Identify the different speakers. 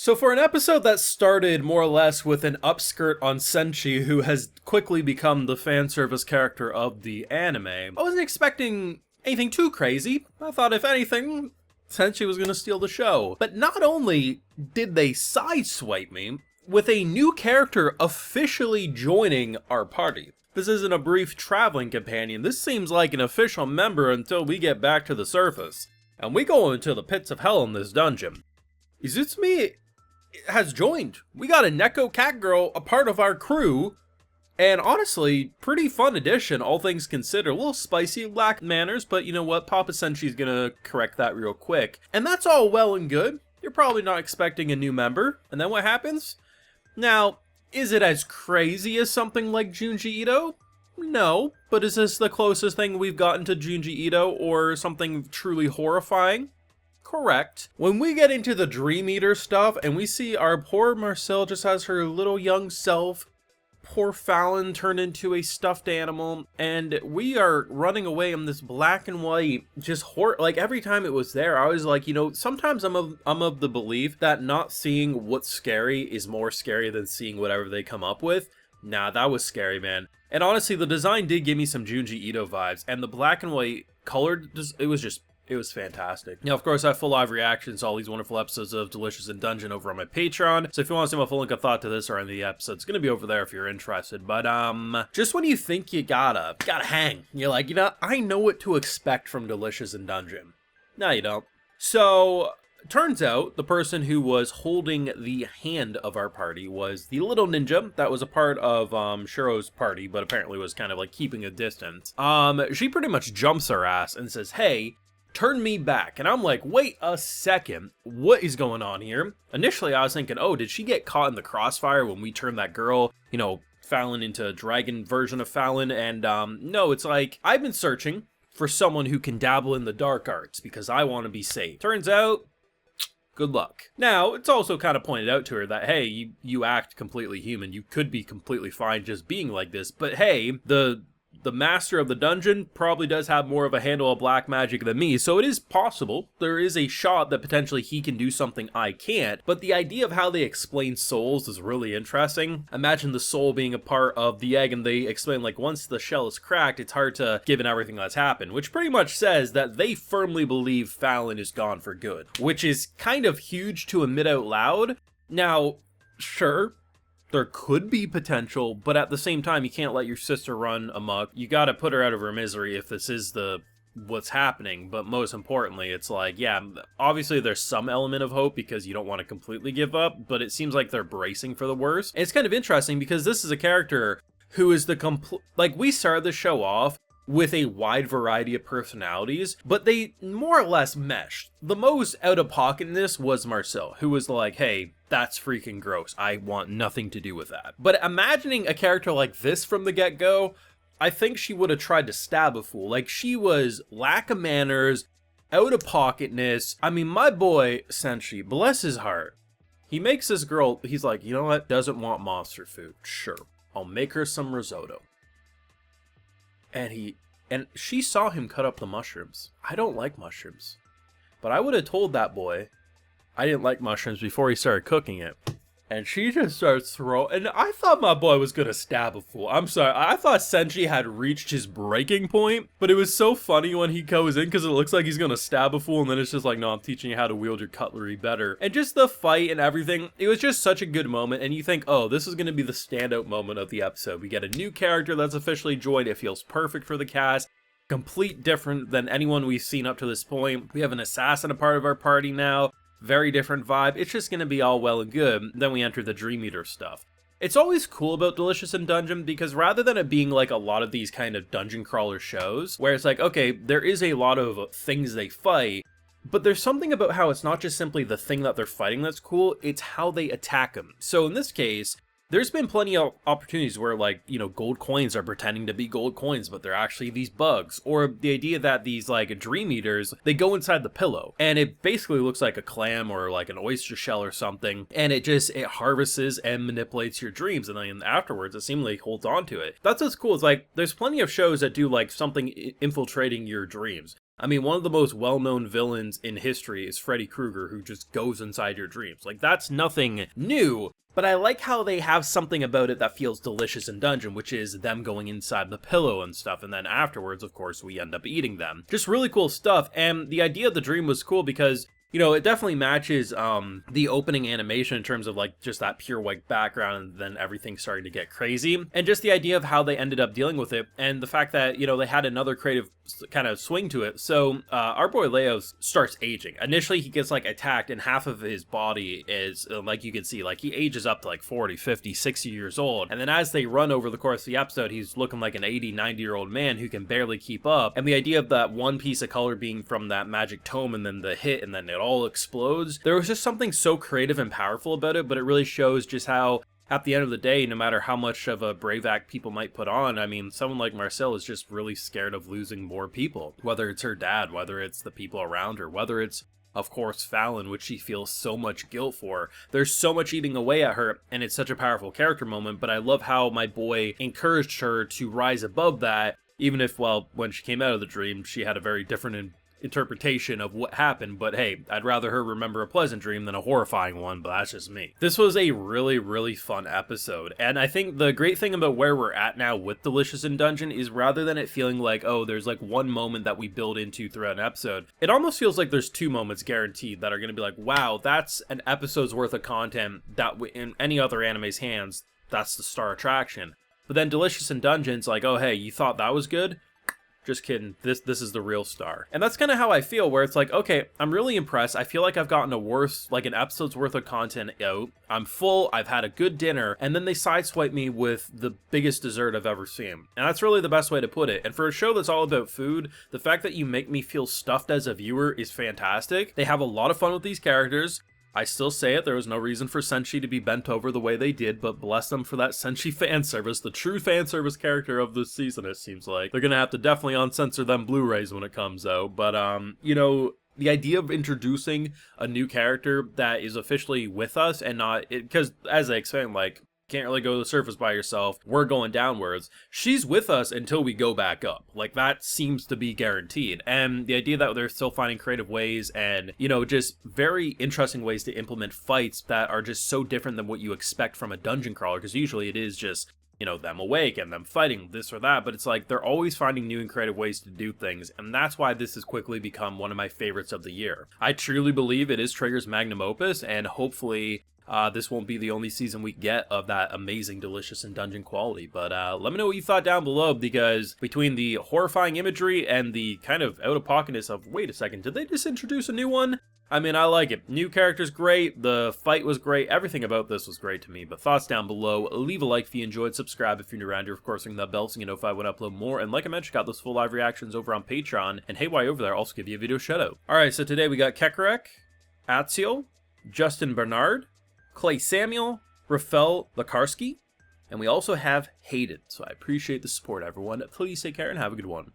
Speaker 1: So for an episode that started more or less with an upskirt on Senshi, who has quickly become the fan service character of the anime, I wasn't expecting anything too crazy. I thought if anything, Senshi was going to steal the show. But not only did they sideswipe me, with a new character officially joining our party. This isn't a brief traveling companion, this seems like an official member until we get back to the surface. And we go into the pits of hell in this dungeon. Izutsumi has joined. We got a Neko cat girl, a part of our crew, and honestly, pretty fun addition, all things considered. A little spicy, lack manners, but you know what, Papa Senshi's gonna correct that real quick. And that's all well and good. You're probably not expecting a new member, and then what happens? Now, is it as crazy as something like Junji Ito? No, but is this the closest thing we've gotten to Junji Ito, or something truly horrifying? Correct. When we get into the Dream Eater stuff, and we see our poor Marcel just has her little young self, poor Fallon turned into a stuffed animal, and we are running away in this black and white, just like every time it was there, I was like, you know, sometimes I'm of the belief that not seeing what's scary is more scary than seeing whatever they come up with. Nah, that was scary, man. And honestly, the design did give me some Junji Ito vibes, and the black and white colored, it was fantastic. Now, of course, I have full live reactions to all these wonderful episodes of Delicious in Dungeon over on my Patreon. So if you want to see my full link of thought to this or any of the episodes, it's going to be over there if you're interested. But, just when you think you gotta hang, you're like, you know, I know what to expect from Delicious in Dungeon. No, you don't. So, turns out the person who was holding the hand of our party was the little ninja that was a part of Shiro's party, but apparently was kind of like keeping a distance. She pretty much jumps our ass and says, "Hey, turn me back." And I'm like, wait a second, what is going on here? Initially, I was thinking, oh, did she get caught in the crossfire when we turned that girl, you know, Fallon into a dragon version of Fallon? And no, it's like, I've been searching for someone who can dabble in the dark arts because I want to be safe. Turns out, good luck. Now, it's also kind of pointed out to her that, hey, you act completely human. You could be completely fine just being like this. But hey, the master of the dungeon probably does have more of a handle of black magic than me, so it is possible. There is a shot that potentially he can do something I can't, but the idea of how they explain souls is really interesting. Imagine the soul being a part of the egg, and they explain, like, once the shell is cracked, it's hard to, given everything that's happened, which pretty much says that they firmly believe Fallon is gone for good, which is kind of huge to admit out loud. Now, sure, there could be potential, but at the same time, you can't let your sister run amok. You gotta put her out of her misery if this is what's happening. But most importantly, it's like, yeah, obviously there's some element of hope because you don't want to completely give up, but it seems like they're bracing for the worst. And it's kind of interesting because this is a character who is like, we started the show off with a wide variety of personalities, but they more or less meshed. The most out-of-pocketness was Marcel, who was like, hey, that's freaking gross. I want nothing to do with that. But imagining a character like this from the get-go, I think she would have tried to stab a fool. Like, she was lack of manners, out-of-pocketness. I mean, my boy, Senshi, bless his heart, he makes this girl, he's like, you know what, doesn't want monster food. Sure, I'll make her some risotto. And she saw him cut up the mushrooms. I don't like mushrooms. But I would have told that boy I didn't like mushrooms before he started cooking it. And she just starts throwing, and I thought my boy was gonna stab a fool. I'm sorry, I thought Senshi had reached his breaking point, but it was so funny when he goes in because it looks like he's gonna stab a fool, and then it's just like, no, I'm teaching you how to wield your cutlery better. And just the fight and everything, it was just such a good moment, and you think, oh, this is gonna be the standout moment of the episode. We get a new character that's officially joined, it feels perfect for the cast, complete different than anyone we've seen up to this point. We have an assassin a part of our party now. Very different vibe. It's just going to be all well and good. Then we enter the Dream Eater stuff. It's always cool about Delicious in Dungeon because rather than it being like a lot of these kind of dungeon crawler shows, where it's like, okay, there is a lot of things they fight, but there's something about how it's not just simply the thing that they're fighting that's cool, it's how they attack them. So in this case, there's been plenty of opportunities where, like, you know, gold coins are pretending to be gold coins, but they're actually these bugs. Or the idea that these, like, Dream Eaters, they go inside the pillow, and it basically looks like a clam or, like, an oyster shell or something, and it harvests and manipulates your dreams, and then afterwards, it seemingly holds on to it. That's what's cool. It's like, there's plenty of shows that do, like, something infiltrating your dreams. I mean, one of the most well-known villains in history is Freddy Krueger, who just goes inside your dreams. Like, that's nothing new, but I like how they have something about it that feels delicious in Dungeon, which is them going inside the pillow and stuff, and then afterwards, of course, we end up eating them. Just really cool stuff, and the idea of the dream was cool because it definitely matches the opening animation in terms of like just that pure white background and then everything starting to get crazy. And just the idea of how they ended up dealing with it and the fact that, they had another creative kind of swing to it. So our boy Leo starts aging. Initially, he gets like attacked and half of his body is, like you can see, like he ages up to like 40, 50, 60 years old. And then as they run over the course of the episode, he's looking like an 80, 90-year-old man who can barely keep up. And the idea of that one piece of color being from that magic tome and then the hit and then it all explodes. There was just something so creative and powerful about it, but it really shows just how at the end of the day, no matter how much of a brave act people might put on, I mean, someone like Marcel is just really scared of losing more people, whether it's her dad, whether it's the people around her, whether it's, of course, Fallon, which she feels so much guilt for. There's so much eating away at her, and it's such a powerful character moment, but I love how my boy encouraged her to rise above that, even if, well, when she came out of the dream, she had a very different interpretation of what happened, but hey, I'd rather her remember a pleasant dream than a horrifying one, but that's just me. This was a really, really fun episode, and I think the great thing about where we're at now with Delicious in Dungeon is rather than it feeling like, oh, there's like one moment that we build into throughout an episode, it almost feels like there's 2 moments guaranteed that are going to be like, wow, that's an episode's worth of content that in any other anime's hands, that's the star attraction. But then Delicious in Dungeon's like, oh, hey, you thought that was good? Just kidding, this is the real star. And that's kind of how I feel, where it's like, okay, I'm really impressed. I feel like I've gotten an episode's worth of content out. I'm full, I've had a good dinner, and then they sideswipe me with the biggest dessert I've ever seen. And that's really the best way to put it. And for a show that's all about food, the fact that you make me feel stuffed as a viewer is fantastic. They have a lot of fun with these characters. I still say it, there was no reason for Senshi to be bent over the way they did, but bless them for that Senshi fan service, the true fan service character of this season, it seems like. They're gonna have to definitely uncensor them Blu-rays when it comes out, but the idea of introducing a new character that is officially with us and not, because as I explained, like, can't really go to the surface by yourself, we're going downwards. She's with us until we go back up. Like, that seems to be guaranteed. And the idea that they're still finding creative ways and, just very interesting ways to implement fights that are just so different than what you expect from a dungeon crawler, because usually it is just, them awake and them fighting this or that, but it's like they're always finding new and creative ways to do things, and that's why this has quickly become one of my favorites of the year. I truly believe it is Trigger's magnum opus, and hopefully this won't be the only season we get of that amazing Delicious in Dungeon quality, but let me know what you thought down below, because between the horrifying imagery and the kind of out-of-pocketness of, wait a second, did they just introduce a new one? I mean, I like it. New character's great, the fight was great, everything about this was great to me, but thoughts down below. Leave a like if you enjoyed, subscribe if you're new around here, of course ring that bell so you know if I would upload more, and like I mentioned, got those full live reactions over on Patreon, and hey, while you're over there, I'll also give you a video shout out. Alright, so today we got Kekarek, Atsiel, Justin Bernard, Clay Samuel, Rafael Lakarski, and we also have Hayden, so I appreciate the support, everyone. Please take care and have a good one.